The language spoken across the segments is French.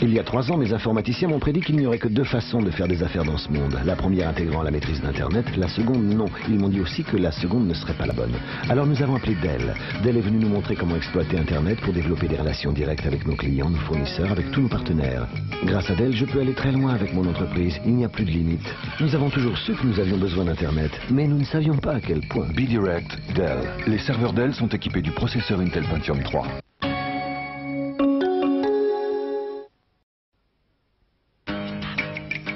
Il y a 3 ans, mes informaticiens m'ont prédit qu'il n'y aurait que 2 façons de faire des affaires dans ce monde. La première intégrant la maîtrise d'Internet, la seconde non. Ils m'ont dit aussi que la seconde ne serait pas la bonne. Alors nous avons appelé Dell. Dell est venu nous montrer comment exploiter Internet pour développer des relations directes avec nos clients, nos fournisseurs, avec tous nos partenaires. Grâce à Dell, je peux aller très loin avec mon entreprise. Il n'y a plus de limite. Nous avons toujours su que nous avions besoin d'Internet, mais nous ne savions pas à quel point. B-Direct, Dell. Les serveurs Dell sont équipés du processeur Intel Pentium 3.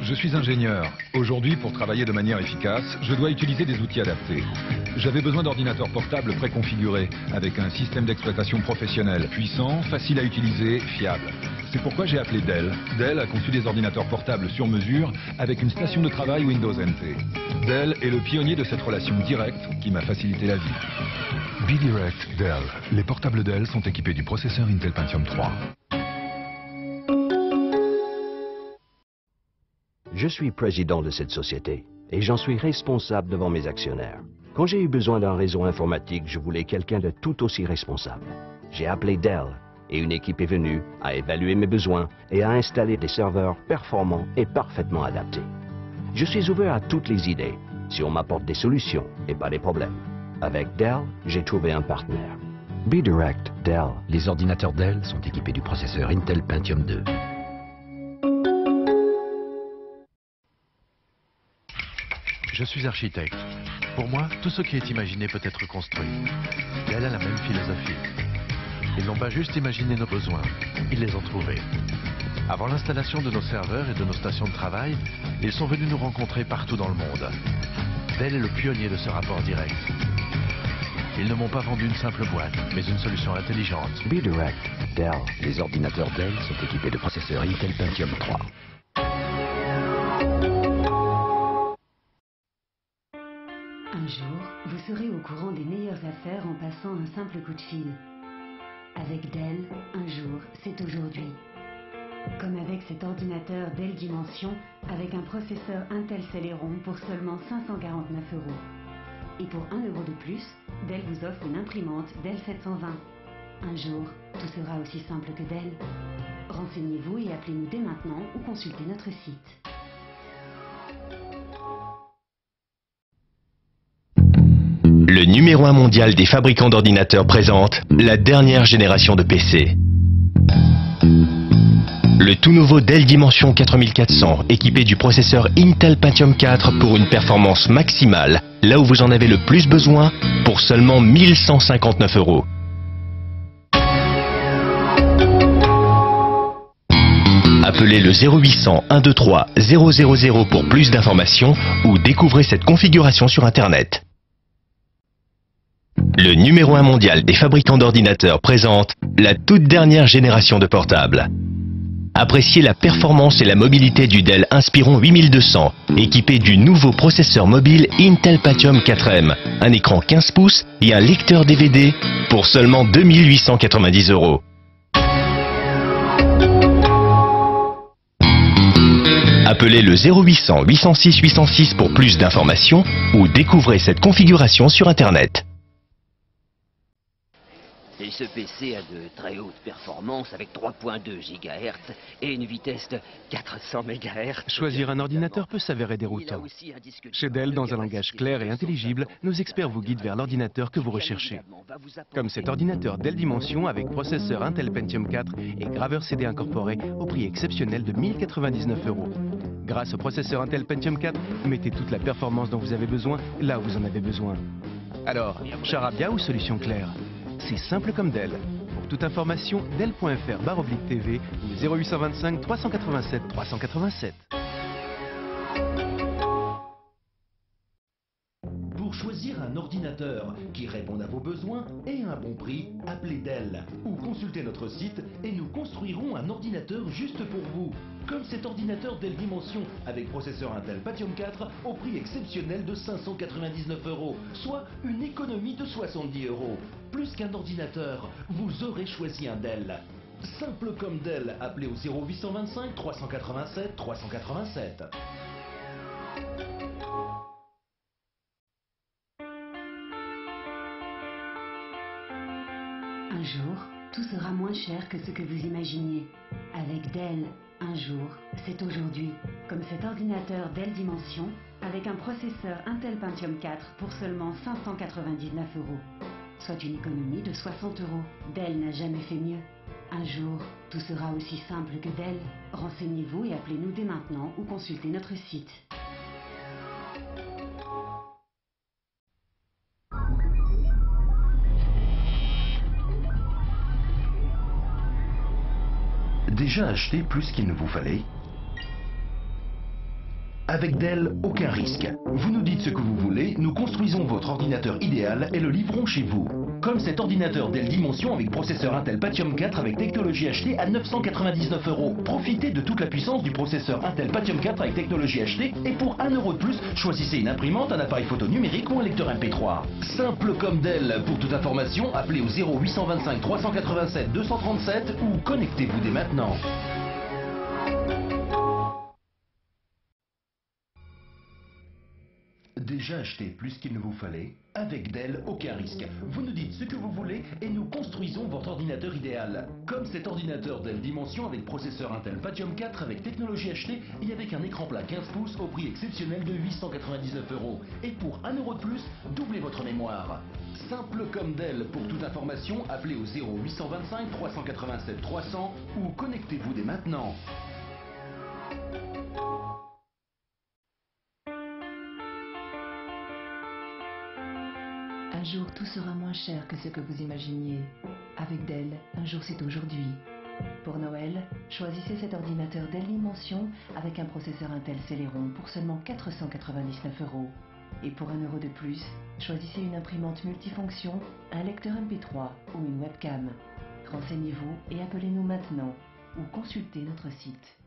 Je suis ingénieur. Aujourd'hui, pour travailler de manière efficace, je dois utiliser des outils adaptés. J'avais besoin d'ordinateurs portables préconfigurés, avec un système d'exploitation professionnel, puissant, facile à utiliser, fiable. C'est pourquoi j'ai appelé Dell. Dell a conçu des ordinateurs portables sur mesure, avec une station de travail Windows NT. Dell est le pionnier de cette relation directe qui m'a facilité la vie. B-Direct, Dell. Les portables Dell sont équipés du processeur Intel Pentium 3. Je suis président de cette société et j'en suis responsable devant mes actionnaires. Quand j'ai eu besoin d'un réseau informatique, je voulais quelqu'un de tout aussi responsable. J'ai appelé Dell et une équipe est venue, a évalué mes besoins et a installé des serveurs performants et parfaitement adaptés. Je suis ouvert à toutes les idées si on m'apporte des solutions et pas des problèmes. Avec Dell, j'ai trouvé un partenaire. B-Direct, Dell. Les ordinateurs Dell sont équipés du processeur Intel Pentium 2. Je suis architecte. Pour moi, tout ce qui est imaginé peut être construit. Dell a la même philosophie. Ils n'ont pas juste imaginé nos besoins, ils les ont trouvés. Avant l'installation de nos serveurs et de nos stations de travail, ils sont venus nous rencontrer partout dans le monde. Dell est le pionnier de ce rapport direct. Ils ne m'ont pas vendu une simple boîte, mais une solution intelligente. B-Direct, Dell. Les ordinateurs Dell sont équipés de processeurs Intel Pentium 3. Un jour, vous serez au courant des meilleures affaires en passant un simple coup de fil. Avec Dell, un jour, c'est aujourd'hui. Comme avec cet ordinateur Dell Dimension, avec un processeur Intel Celeron pour seulement 549 €. Et pour 1 € de plus, Dell vous offre une imprimante Dell 720. Un jour, tout sera aussi simple que Dell. Renseignez-vous et appelez-nous dès maintenant ou consultez notre site. Le numéro 1 mondial des fabricants d'ordinateurs présente la dernière génération de PC. Le tout nouveau Dell Dimension 4400, équipé du processeur Intel Pentium 4 pour une performance maximale, là où vous en avez le plus besoin, pour seulement 1159 €. Appelez le 0800 123 000 pour plus d'informations ou découvrez cette configuration sur Internet. Le numéro 1 mondial des fabricants d'ordinateurs présente la toute dernière génération de portables. Appréciez la performance et la mobilité du Dell Inspiron 8200, équipé du nouveau processeur mobile Intel Pentium 4M, un écran 15 pouces et un lecteur DVD pour seulement 2890 €. Appelez le 0800 806 806 pour plus d'informations ou découvrez cette configuration sur Internet. Et ce PC a de très hautes performances avec 3.2 GHz et une vitesse de 400 MHz. Choisir un ordinateur peut s'avérer déroutant. Chez Dell, dans un langage clair et intelligible, nos experts vous guident vers l'ordinateur que vous recherchez. Comme cet ordinateur Dell Dimension avec processeur Intel Pentium 4 et graveur CD incorporé au prix exceptionnel de 1099 €. Grâce au processeur Intel Pentium 4, mettez toute la performance dont vous avez besoin là où vous en avez besoin. Alors, charabia ou solution claire? C'est simple comme Dell. Pour toute information, dell.fr/TV ou 0825 387 387. Pour choisir un ordinateur qui réponde à vos besoins et à un bon prix, appelez Dell ou consultez notre site et nous construirons un ordinateur juste pour vous. Comme cet ordinateur Dell Dimension avec processeur Intel Pentium 4 au prix exceptionnel de 599 €, soit une économie de 70 €. Plus qu'un ordinateur, vous aurez choisi un Dell. Simple comme Dell, appelez au 0825 387 387. Un jour, tout sera sera moins cher que ce que vous imaginiez. Avec Dell, un jour, c'est aujourd'hui. Comme cet ordinateur Dell Dimension, avec un processeur Intel Pentium 4 pour seulement 599 €. Soit une économie de 60 €. Dell n'a jamais fait mieux. Un jour, tout sera aussi simple que Dell. Renseignez-vous et appelez-nous dès maintenant ou consultez notre site. Déjà acheté plus qu'il ne vous fallait? Avec Dell, aucun risque. Vous nous dites ce que vous voulez, nous construisons votre ordinateur idéal et le livrons chez vous. Comme cet ordinateur Dell Dimension avec processeur Intel Pentium 4 avec technologie HD à 999 €. Profitez de toute la puissance du processeur Intel Pentium 4 avec technologie HD et pour 1 € de plus, choisissez une imprimante, un appareil photo numérique ou un lecteur MP3. Simple comme Dell. Pour toute information, appelez au 0825 387 237 ou connectez-vous dès maintenant. Déjà acheté plus qu'il ne vous fallait? Avec Dell, aucun risque. Vous nous dites ce que vous voulez et nous construisons votre ordinateur idéal. Comme cet ordinateur Dell Dimension avec processeur Intel Pentium 4 avec technologie HD et avec un écran plat 15 pouces au prix exceptionnel de 899 €. Et pour 1 € de plus, doublez votre mémoire. Simple comme Dell. Pour toute information, appelez au 0825 387 300 ou connectez-vous dès maintenant. Un jour, tout sera moins cher que ce que vous imaginiez. Avec Dell, un jour c'est aujourd'hui. Pour Noël, choisissez cet ordinateur Dell Dimension avec un processeur Intel Celeron pour seulement 499 €. Et pour 1 € de plus, choisissez une imprimante multifonction, un lecteur MP3 ou une webcam. Renseignez-vous et appelez-nous maintenant ou consultez notre site.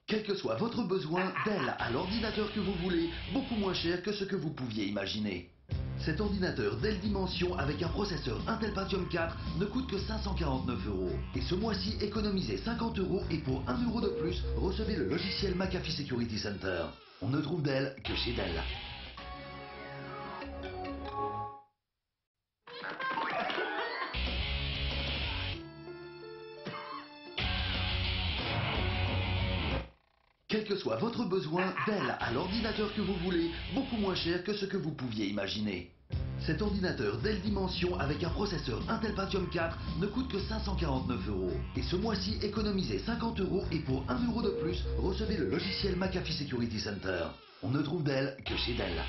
Quel que soit votre besoin, Dell a l'ordinateur que vous voulez, beaucoup moins cher que ce que vous pouviez imaginer. Cet ordinateur Dell Dimension avec un processeur Intel Pentium 4 ne coûte que 549 €. Et ce mois-ci, économisez 50 € et pour 1 € de plus, recevez le logiciel McAfee Security Center. On ne trouve Dell que chez Dell. Quel que soit votre besoin, Dell a l'ordinateur que vous voulez, beaucoup moins cher que ce que vous pouviez imaginer. Cet ordinateur Dell Dimension avec un processeur Intel Pentium 4 ne coûte que 549 €. Et ce mois-ci, économisez 50 € et pour 1 € de plus, recevez le logiciel McAfee Security Center. On ne trouve Dell que chez Dell.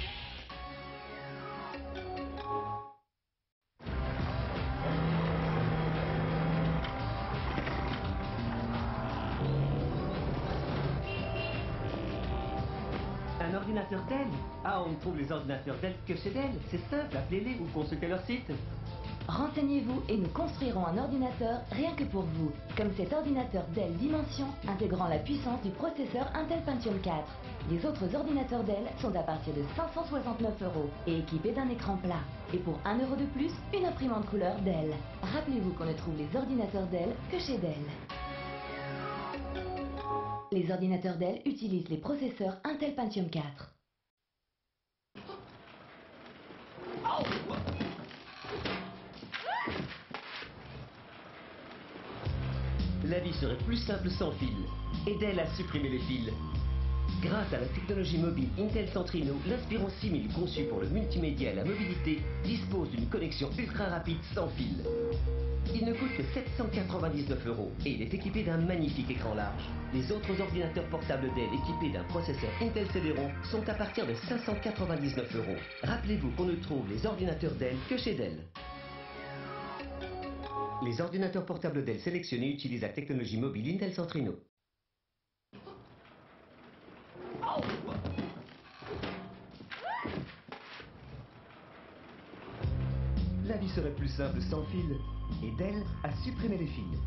Un ordinateur Dell? Ah, on ne trouve les ordinateurs Dell que chez Dell. C'est simple, appelez-les ou consultez leur site. Renseignez-vous et nous construirons un ordinateur rien que pour vous, comme cet ordinateur Dell Dimension intégrant la puissance du processeur Intel Pentium 4. Les autres ordinateurs Dell sont à partir de 569 € et équipés d'un écran plat. Et pour 1 € de plus, une imprimante couleur Dell. Rappelez-vous qu'on ne trouve les ordinateurs Dell que chez Dell. Les ordinateurs Dell utilisent les processeurs Intel Pentium 4. La vie serait plus simple sans fil. Et Dell a supprimé les fils. Grâce à la technologie mobile Intel Centrino, l'Inspiron 6000 conçu pour le multimédia et la mobilité dispose d'une connexion ultra rapide sans fil. Il ne coûte que 799 € et il est équipé d'un magnifique écran large. Les autres ordinateurs portables Dell équipés d'un processeur Intel Celeron sont à partir de 599 €. Rappelez-vous qu'on ne trouve les ordinateurs Dell que chez Dell. Les ordinateurs portables Dell sélectionnés utilisent la technologie mobile Intel Centrino. La vie serait plus simple sans fil. Et Dell a supprimé les fils.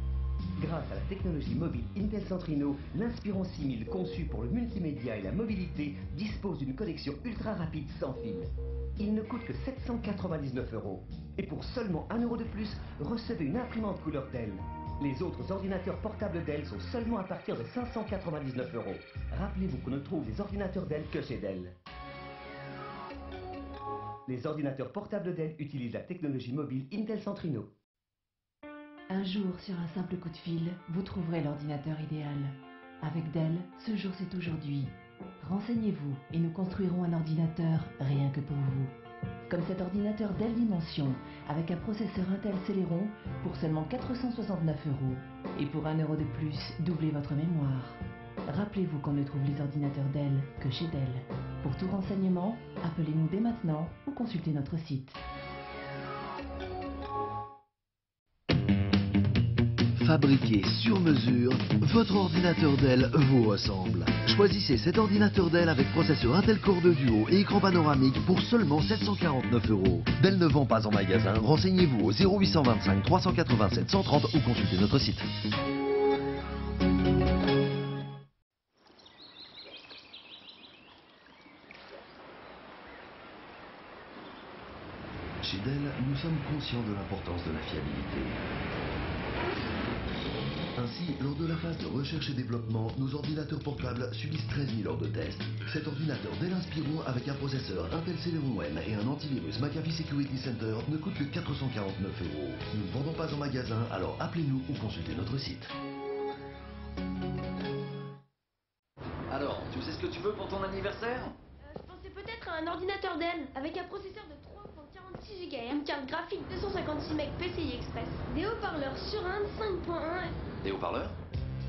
Grâce à la technologie mobile Intel Centrino, l'Inspiron 6000 conçu pour le multimédia et la mobilité dispose d'une connexion ultra rapide sans fil. Il ne coûte que 799 €. Et pour seulement 1 € de plus, recevez une imprimante couleur Dell. Les autres ordinateurs portables Dell sont seulement à partir de 599 €. Rappelez-vous qu'on ne trouve les ordinateurs Dell que chez Dell. Les ordinateurs portables Dell utilisent la technologie mobile Intel Centrino. Un jour, sur un simple coup de fil, vous trouverez l'ordinateur idéal. Avec Dell, ce jour c'est aujourd'hui. Renseignez-vous et nous construirons un ordinateur rien que pour vous. Comme cet ordinateur Dell Dimension, avec un processeur Intel Celeron pour seulement 469 €. Et pour 1 € de plus, doublez votre mémoire. Rappelez-vous qu'on ne trouve les ordinateurs Dell que chez Dell. Pour tout renseignement, appelez-nous dès maintenant ou consultez notre site. Fabriqué sur mesure, votre ordinateur Dell vous ressemble. Choisissez cet ordinateur Dell avec processeur Intel Core 2 Duo et écran panoramique pour seulement 749 €. Dell ne vend pas en magasin. Renseignez-vous au 0825 387 130 ou consultez notre site. Chez Dell, nous sommes conscients de l'importance de la fiabilité. Ainsi, lors de la phase de recherche et développement, nos ordinateurs portables subissent 13 000 heures de test. Cet ordinateur Dell Inspiron avec un processeur Intel Celeron N et un antivirus McAfee Security Center ne coûte que 449 €. Nous ne vendons pas en magasin, alors appelez-nous ou consultez notre site. Alors, tu sais ce que tu veux pour ton anniversaire? Je pensais peut-être à un ordinateur Dell avec un processeur de 3.46 GHz, une carte graphique 256 MB PCI Express, des haut-parleurs Surround 5.1. Des haut-parleurs?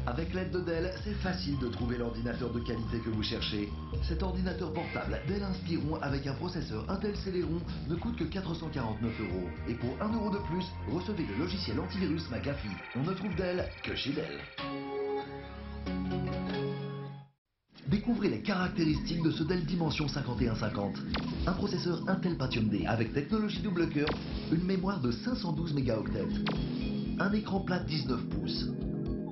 Avec l'aide de Dell, c'est facile de trouver l'ordinateur de qualité que vous cherchez. Cet ordinateur portable Dell Inspiron avec un processeur Intel Celeron ne coûte que 449 €. Et pour 1 € de plus, recevez le logiciel antivirus McAfee. On ne trouve Dell que chez Dell. Découvrez les caractéristiques de ce Dell Dimension 5150. Un processeur Intel Pentium D avec technologie double cœur, une mémoire de 512 mégaoctets, un écran plat 19 pouces.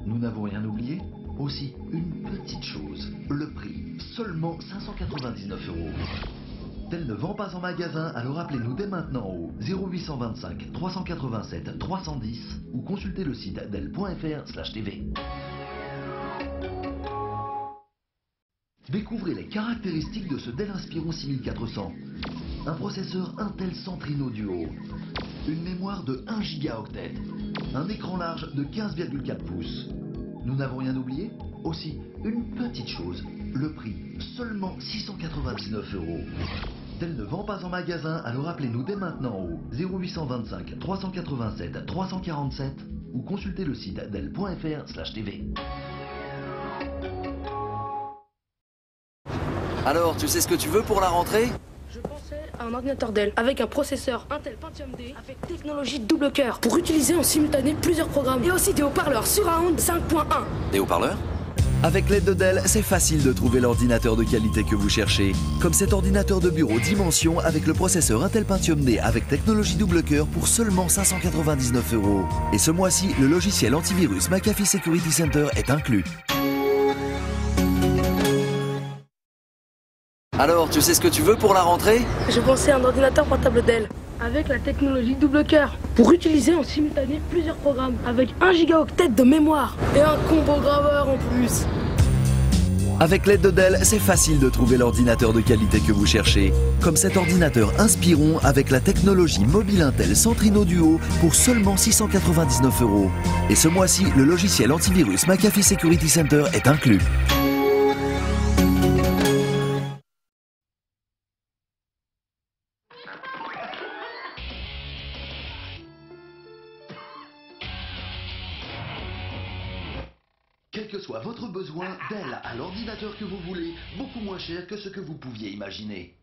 Nous n'avons rien oublié? Aussi, une petite chose, le prix, seulement 599 €. Dell ne vend pas en magasin, alors appelez-nous dès maintenant au 0825 387 310 ou consultez le site dell.fr/tv. Découvrez les caractéristiques de ce Dell Inspiron 6400. Un processeur Intel Centrino Duo, une mémoire de 1 gigaoctet, un écran large de 15,4 pouces. Nous n'avons rien oublié? Aussi, une petite chose, le prix, seulement 699 €. Dell ne vend pas en magasin, alors appelez-nous dès maintenant au 0825 387 347 ou consultez le site dell.fr/tv. Alors, tu sais ce que tu veux pour la rentrée? Je pensais à un ordinateur Dell avec un processeur Intel Pentium D avec technologie double cœur pour utiliser en simultané plusieurs programmes et aussi des haut-parleurs Surround 5.1. Des haut-parleurs? Avec l'aide de Dell, c'est facile de trouver l'ordinateur de qualité que vous cherchez. Comme cet ordinateur de bureau Dimension avec le processeur Intel Pentium D avec technologie double cœur pour seulement 599 €. Et ce mois-ci, le logiciel antivirus McAfee Security Center est inclus. Alors, tu sais ce que tu veux pour la rentrée? Je pensais à un ordinateur portable Dell avec la technologie double cœur pour utiliser en simultané plusieurs programmes avec 1 gigaoctet de mémoire et un combo graveur en plus. Avec l'aide de Dell, c'est facile de trouver l'ordinateur de qualité que vous cherchez. Comme cet ordinateur Inspiron avec la technologie mobile Intel Centrino Duo pour seulement 699 €. Et ce mois-ci, le logiciel antivirus McAfee Security Center est inclus. Quel que soit votre besoin, Dell a l'ordinateur que vous voulez, beaucoup moins cher que ce que vous pouviez imaginer.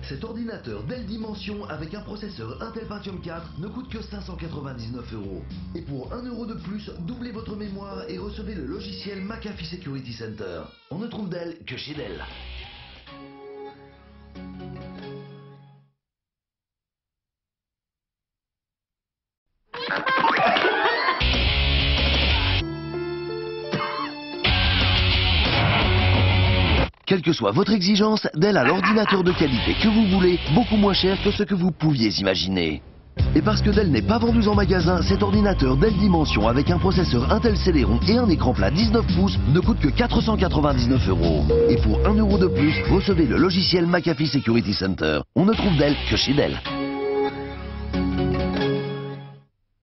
Cet ordinateur Dell Dimension avec un processeur Intel Pentium 4 ne coûte que 599 €. Et pour 1 € de plus, doublez votre mémoire et recevez le logiciel McAfee Security Center. On ne trouve Dell que chez Dell. Quelle que soit votre exigence, Dell a l'ordinateur de qualité que vous voulez, beaucoup moins cher que ce que vous pouviez imaginer. Et parce que Dell n'est pas vendu en magasin, cet ordinateur Dell Dimension avec un processeur Intel Celeron et un écran plat 19 pouces ne coûte que 499 €. Et pour 1 € de plus, recevez le logiciel McAfee Security Center. On ne trouve Dell que chez Dell.